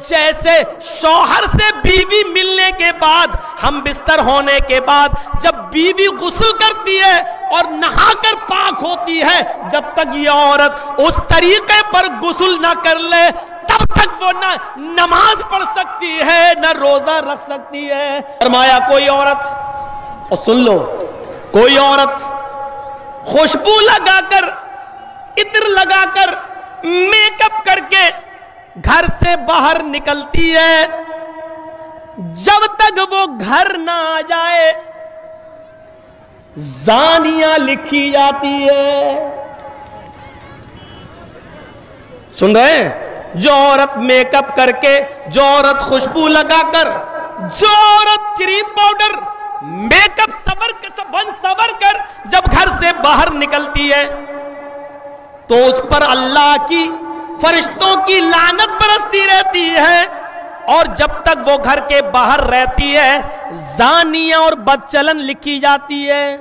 جیسے شوہر سے بیوی ملنے کے بعد، ہم بستر ہونے کے بعد جب بیوی غسل کرتی ہے اور نہا کر پاک ہوتی ہے، جب تک یہ عورت اس طریقے پر غسل نہ کر لے تب تک وہ نہ نماز پڑھ سکتی ہے نہ روزہ رکھ سکتی ہے۔ فرمایا کوئی عورت، اور سن لو، کوئی عورت خوشبو لگا کر، عطر لگا کر، میک اپ کر کے گھر سے باہر نکلتی ہے، جب تک وہ گھر نہ آ جائے زانیہ لکھی جاتی ہے۔ سن رہے ہیں؟ جو عورت میک اپ کر کے، جو عورت خوشبو لگا کر، جو عورت کریم پاؤڈر میک اپ سور کر جب گھر سے باہر نکلتی ہے تو اس پر اللہ کی، فرشتوں کی لعنت برستی رہتی ہے، اور جب تک وہ گھر کے باہر رہتی ہے زانیہ اور بدچلن لکھی جاتی ہے۔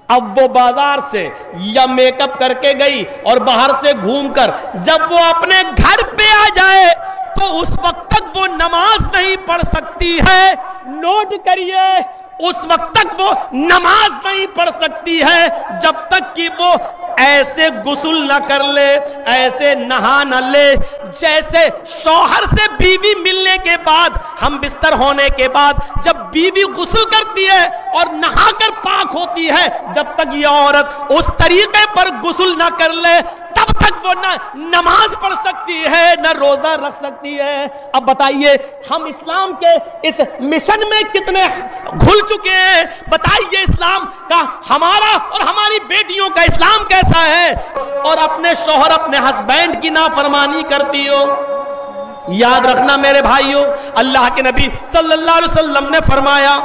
اب وہ بازار سے یا میک اپ کر کے گئی اور باہر سے گھوم کر جب وہ اپنے گھر پہ آ جائے تو اس وقت تک وہ نماز نہیں پڑھ سکتی ہے۔ نوٹ کریے، اس وقت تک وہ نماز نہیں پڑھ سکتی ہے جب تک کہ وہ ایسے غسل نہ کر لے، ایسے نہا نہ لے جیسے شوہر سے بیوی ملنے کے بعد، ہم بستر ہونے کے بعد جب بیوی غسل کرتی ہے اور نہا کر پاک ہوتی ہے، جب تک یہ عورت اس طریقے پر غسل نہ کر لے تب تک وہ نہ نماز پڑھ سکتی ہے نہ روزہ رکھ سکتی ہے۔ اب بتائیے ہم اسلام کے اس مشن میں کتنے گھل چکے ہیں؟ بتائیے اسلام کا، ہمارا اور ہماری بیٹیوں کا اسلام کیسا ہے؟ اور اپنے شوہر، اپنے ہسبینڈ کی نافرمانی کرتی ہو۔ یاد رکھنا میرے بھائیوں، اللہ کے نبی صلی اللہ علیہ وسلم نے فرمایا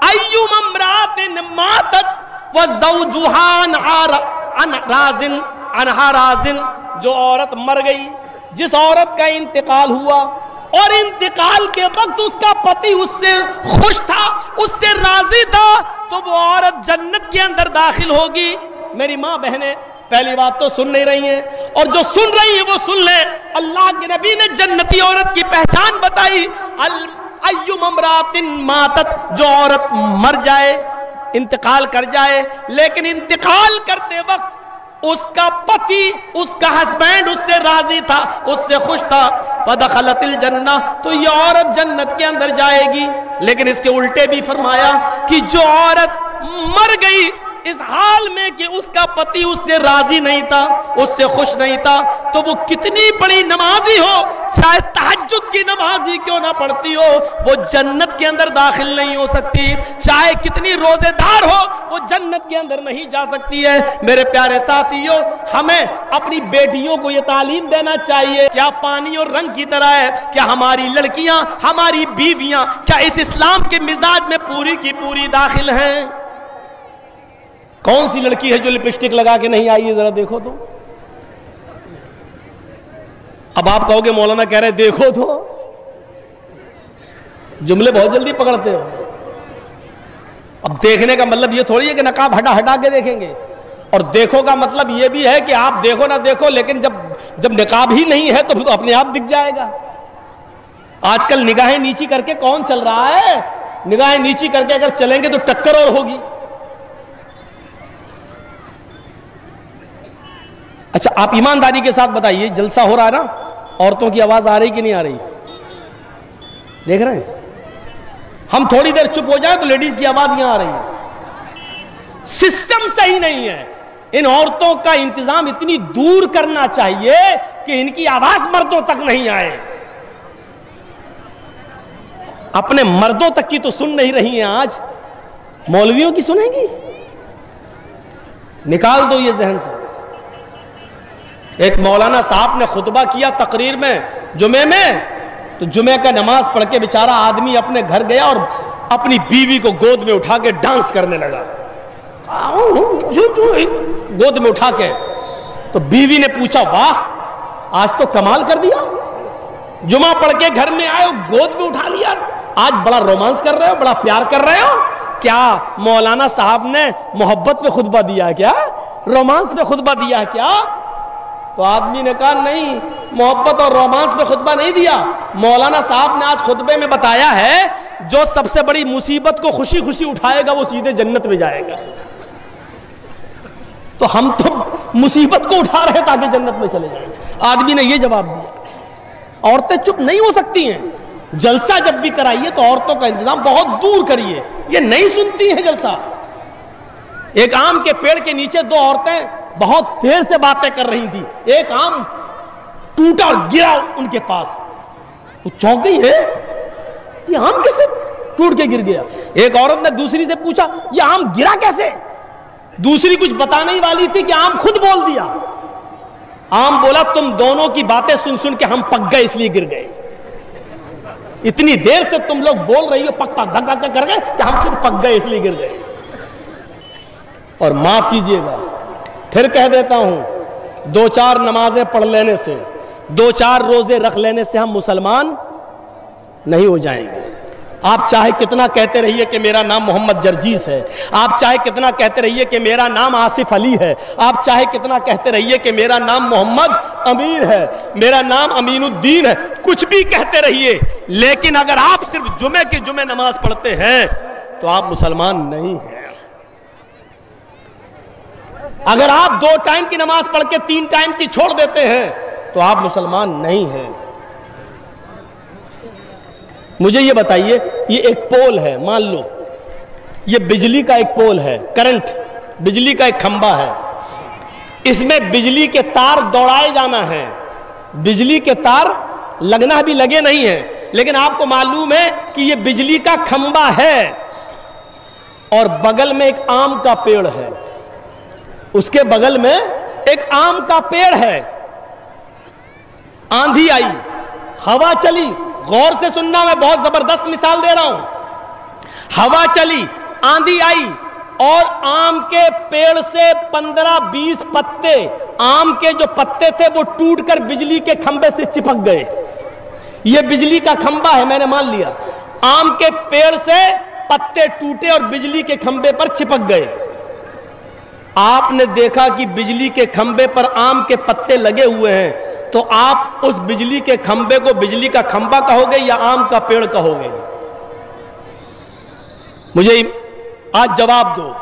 ایوم امرات ماتت وزوجها عنہا رازن، جو عورت مر گئی، جس عورت کا انتقال ہوا اور انتقال کے وقت اس کا پتی اس سے خوش تھا، اس سے راضی تھا، تو وہ عورت جنت کے اندر داخل ہوگی۔ میری ماں بہنیں پہلی بات تو سن نہیں رہی ہیں، اور جو سن رہی ہیں وہ سن لیں۔ اللہ کے نبی نے جنتی عورت کی پہچان بتائی، ایوم امرات ماتت، جو عورت مر جائے، انتقال کر جائے، لیکن انتقال کرتے وقت اس کا پتی، اس کا ہسبینڈ اس سے راضی تھا، اس سے خوش تھا، فدخلت الجنہ، تو یہ عورت جنت کے اندر جائے گی۔ لیکن اس کے الٹے بھی فرمایا کہ جو عورت مر گئی اس حال میں کہ اس کا پتی اس سے راضی نہیں تھا، اس سے خوش نہیں تھا، تو وہ کتنی بڑی نمازی ہو، چاہے تہجد کی نماز ہی کیوں نہ پڑھتی ہو، وہ جنت کے اندر داخل نہیں ہو سکتی۔ چاہے کتنی روزے دار ہو، وہ جنت کے اندر نہیں جا سکتی ہے۔ میرے پیارے ساتھیوں، ہمیں اپنی بیٹیوں کو یہ تعلیم دینا چاہیے، کیا پانی اور رنگ کی طرح ہے، کیا ہماری لڑکیاں، ہماری بیویاں کیا اس اسلام کے مزاج میں پوری کی پوری داخل ہیں؟ کون سی لڑکی ہے جو لپسٹک لگا کے نہیں آئی ہے؟ ذرا دیکھو تو۔ اب آپ کہو گے مولانا کہہ رہے دیکھو تو، جملے بہت جلدی پکڑتے ہو۔ اب دیکھنے کا مطلب یہ تھوڑی ہے کہ نقاب ہٹا کے دیکھیں گے، اور دیکھو کا مطلب یہ بھی ہے کہ آپ دیکھو نہ دیکھو، لیکن جب نقاب ہی نہیں ہے تو اپنے آپ دکھ جائے گا۔ آج کل نگاہیں نیچی کر کے کون چل رہا ہے؟ نگاہیں نیچی کر کے اگر چلیں گے تو ٹکر اور ہوگی۔ اچھا آپ ایمانداری کے ساتھ بتائیے، جلسہ ہو رہا ہے نا، عورتوں کی آواز آ رہی کہ نہیں آ رہی؟ دیکھ رہے ہیں؟ ہم تھوڑی دیر چپ ہو جائیں تو لیڈیز کی آواز یہاں آ رہی ہے۔ سسٹم صحیح نہیں ہے، ان عورتوں کا انتظام اتنی دور کرنا چاہیے کہ ان کی آواز مردوں تک نہیں آئے۔ اپنے مردوں تک کی تو سن نہیں رہی ہیں، آج مولویوں کی سنیں گی؟ نکال دو یہ ذہن سے۔ ایک مولانا صاحب نے خطبہ کیا تقریر میں جمعے میں، تو جمعے کا نماز پڑھ کے بیچارہ آدمی اپنے گھر گیا اور اپنی بیوی کو گود میں اٹھا کے ڈانس کرنے لگا، گود میں اٹھا کے۔ تو بیوی نے پوچھا واہ آج تو کمال کر دیا، جمعہ پڑھ کے گھر میں آئے گود میں اٹھا لیا، آج بڑا رومانس کر رہے ہو، بڑا پیار کر رہے ہو۔ کیا مولانا صاحب نے محبت پہ خطبہ دیا ہے؟ کیا رومانس پہ خطبہ دیا ہے؟ کیا تو آدمی نے کہا نہیں، محبت اور رومانس پہ خطبہ نہیں دیا، مولانا صاحب نے آج خطبے میں بتایا ہے جو سب سے بڑی مصیبت کو خوشی خوشی اٹھائے گا وہ سیدھے جنت میں جائے گا۔ تو ہم تو مصیبت کو اٹھا رہے تاکہ جنت میں چلے جائیں۔ آدمی نے یہ جواب دیا۔ عورتیں چپ نہیں ہو سکتی ہیں، جلسہ جب بھی کرائیے تو عورتوں کا انتظام بہت دور کریے، یہ نہیں سنتی ہیں جلسہ۔ ایک آم کے پیڑ کے نیچے دو عورتیں بہت دیر سے باتیں کر رہی تھی، ایک آم ٹوٹا اور گرا ان کے پاس، وہ چونک گئی ہے یہ آم کیسے ٹوٹ کے گر گیا۔ ایک عورت نے دوسری سے پوچھا یہ آم گرا کیسے؟ دوسری کچھ بتانے ہی والی تھی کہ آم خود بول دیا۔ آم بولا تم دونوں کی باتیں سن سن کے ہم پک گئے اس لیے گر گئے، اتنی دیر سے تم لوگ بول رہی ہو پک پک دھک دھک کر گئے کہ ہم خود پک گئے اس لیے گر گئے۔ اور معاف کیجئے گا، پھر کہہ دیتا ہوں، دو چار نمازیں پڑھ لینے سے، دو چار روزے رکھ لینے سے ہم مسلمان نہیں ہو جائیں گے۔ آپ چاہے کتنا کہتے رہیے کہ میرا نام محمد جرجیس ہے، آپ چاہے کتنا کہتے رہیے کہ میرا نام آصف علی ہے، آپ چاہے کتنا کہتے رہیے کہ میرا نام محمد امین ہے، میرا نام امین الدین ہے، کچھ بھی کہتے رہیے، لیکن اگر آپ صرف جمعے کی جمعے نماز پڑھتے ہیں تو آپ مسلمان نہیں ہیں۔ اگر آپ 2 ٹائم کی نماز پڑھ کے 3 ٹائم کی چھوڑ دیتے ہیں تو آپ مسلمان نہیں ہیں۔ مجھے یہ بتائیے، یہ ایک پول ہے، مان لو یہ بجلی کا ایک پول ہے، کرنٹ بجلی کا ایک کھمبا ہے، اس میں بجلی کے تار دوڑائے جانا ہے، بجلی کے تار لگنا بھی لگے نہیں ہیں، لیکن آپ کو معلوم ہے کہ یہ بجلی کا کھمبا ہے اور بغل میں ایک آم کا پیڑ ہے، اس کے بغل میں ایک آم کا پیڑ ہے۔ آندھی آئی، ہوا چلی، غور سے سننا، میں بہت زبردست مثال دے رہا ہوں، ہوا چلی، آندھی آئی اور آم کے پیڑ سے 15-20 پتے، آم کے جو پتے تھے وہ ٹوٹ کر بجلی کے کھمبے سے چپک گئے۔ یہ بجلی کا کھمبا ہے، میں نے مان لیا، آم کے پیڑ سے پتے ٹوٹے اور بجلی کے کھمبے پر چپک گئے۔ آپ نے دیکھا کہ بجلی کے کھمبے پر آم کے پتے لگے ہوئے ہیں، تو آپ اس بجلی کے کھمبے کو بجلی کا کھمبا کہو گے یا آم کا پیڑ کہو گے؟ مجھے آج جواب دو۔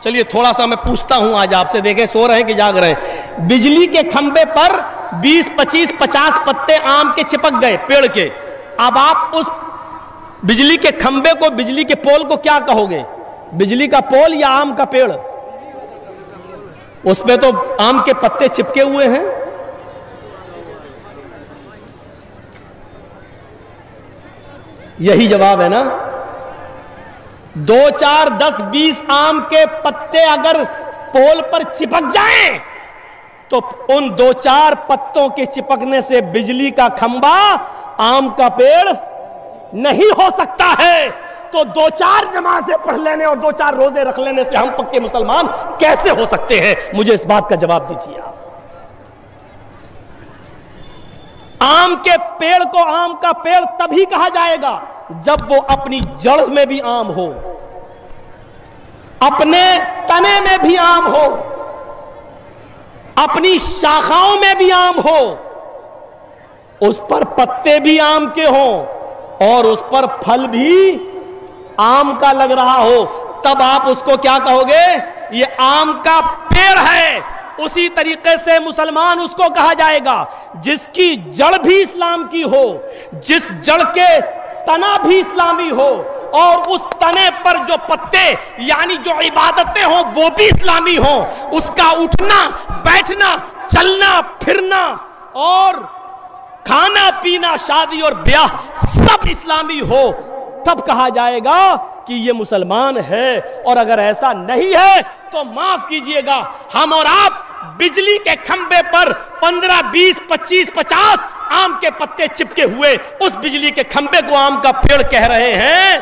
چلیے تھوڑا سا میں پوچھتا ہوں آج آپ سے، دیکھیں سو رہے ہیں کہ جاگ رہے ہیں۔ بجلی کے کھمبے پر 20, 25, 50 پتے آم کے چپک گئے پیڑ کے، اب آپ اس بجلی کے کھمبے کو، بجلی کے پول کو کیا کہو گے؟ بجلی کا پول یا آم کا پیڑ؟ اس پہ تو آم کے پتے چپکے ہوئے ہیں۔ یہی جواب ہے نا؟ 2, 4, 10, 20 آم کے پتے اگر پول پر چپک جائیں تو ان 2, 4 پتوں کے چپکنے سے بجلی کا کھمبا آم کا پیڑ نہیں ہو سکتا ہے۔ تو 2, 4 نمازیں پڑھ لینے اور 2, 4 روزے رکھ لینے سے ہم پکے مسلمان کیسے ہو سکتے ہیں؟ مجھے اس بات کا جواب دیجیے آپ۔ آم کے پیڑ کو آم کا پیڑ تبھی کہا جائے گا جب وہ اپنی جڑ میں بھی آم ہو، اپنے تنے میں بھی آم ہو، اپنی شاخاؤں میں بھی آم ہو، اس پر پتے بھی آم کے ہوں اور اس پر پھل بھی آم کا لگ رہا ہو، تب آپ اس کو کیا کہو گے؟ یہ آم کا پیڑ ہے۔ اسی طریقے سے مسلمان اس کو کہا جائے گا جس کی جڑ بھی اسلام کی ہو، جس جڑ کے تنا بھی اسلامی ہو اور اس تنے پر جو پتے یعنی جو عبادتیں ہوں وہ بھی اسلامی ہوں، اس کا اٹھنا بیٹھنا چلنا پھرنا اور کھانا پینا شادی اور بیاہ سب اسلامی ہو، تب کہا جائے گا کہ یہ مسلمان ہے۔ اور اگر ایسا نہیں ہے تو معاف کیجئے گا، ہم اور آپ بجلی کے کھمبے پر 15, 20, 25, 50 آم کے پتے چپکے ہوئے اس بجلی کے کھمبے کو آم کا پیڑ کہہ رہے ہیں،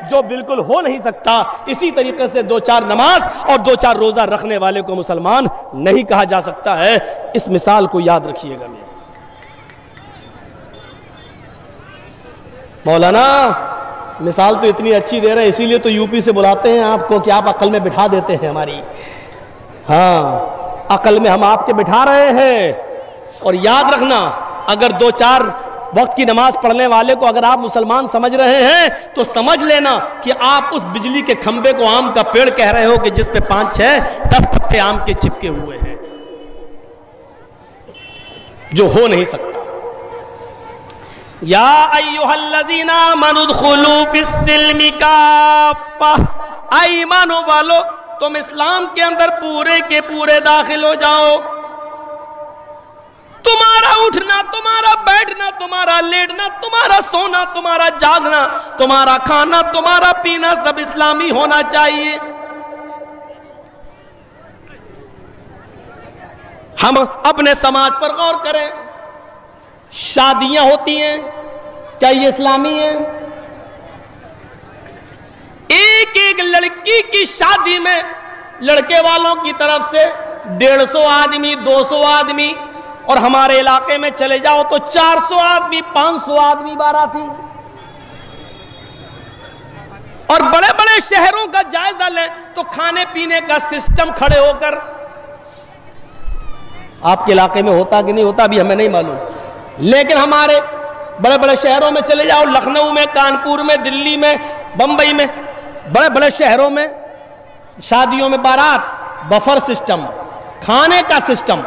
جو بالکل ہو نہیں سکتا۔ اسی طریقے سے 2, 4 نماز اور 2, 4 روزہ رکھنے والے کو مسلمان نہیں کہا جا سکتا ہے۔ اس مثال کو یاد رکھیے گا۔ مولانا مثال تو اتنی اچھی دے رہے ہیں، اسی لیے تو یو پی سے بلاتے ہیں آپ کو کہ آپ عقل میں بٹھا دیتے ہیں ہماری۔ ہاں عقل میں ہم آپ کے بٹھا رہے ہیں، اور یاد رکھنا اگر 2-4 وقت کی نماز پڑھنے والے کو اگر آپ مسلمان سمجھ رہے ہیں تو سمجھ لینا کہ آپ اس بجلی کے کھمبے کو آم کا پیڑ کہہ رہے ہو کہ جس پہ 5-6-10 پتے آم کے چپکے ہوئے ہیں، جو ہو نہیں سکتا۔ یا ایھا الذین آمنوا ادخلوا فی السلم کافہ، اے ایمانو والو تم اسلام کے اندر پورے کے پورے داخل ہو جاؤ۔ تمہارا اٹھنا، تمہارا بیٹھنا، تمہارا لیٹنا، تمہارا سونا، تمہارا جاگنا، تمہارا کھانا، تمہارا پینا سب اسلامی ہونا چاہیے۔ ہم اپنے سماج پر غور کریں، شادیاں ہوتی ہیں، کیا یہ اسلامی ہیں؟ ایک ایک لڑکی کی شادی میں لڑکے والوں کی طرف سے 150 آدمی، 200 آدمی، اور ہمارے علاقے میں چلے جاؤ تو 400 آدمی، 500 آدمی باراتی۔ اور بڑے بڑے شہروں کا جائزہ لیں تو کھانے پینے کا سسٹم کھڑے ہو کر، آپ کے علاقے میں ہوتا کہ نہیں ہوتا ابھی ہمیں نہیں معلوم، لیکن ہمارے بڑے بڑے شہروں میں چلے جاؤ، لکھنؤ میں، کانپور میں، دلی میں، بمبئی میں، بڑے بڑے شہروں میں شادیوں میں بارات، بفر سسٹم، کھانے کا سسٹم۔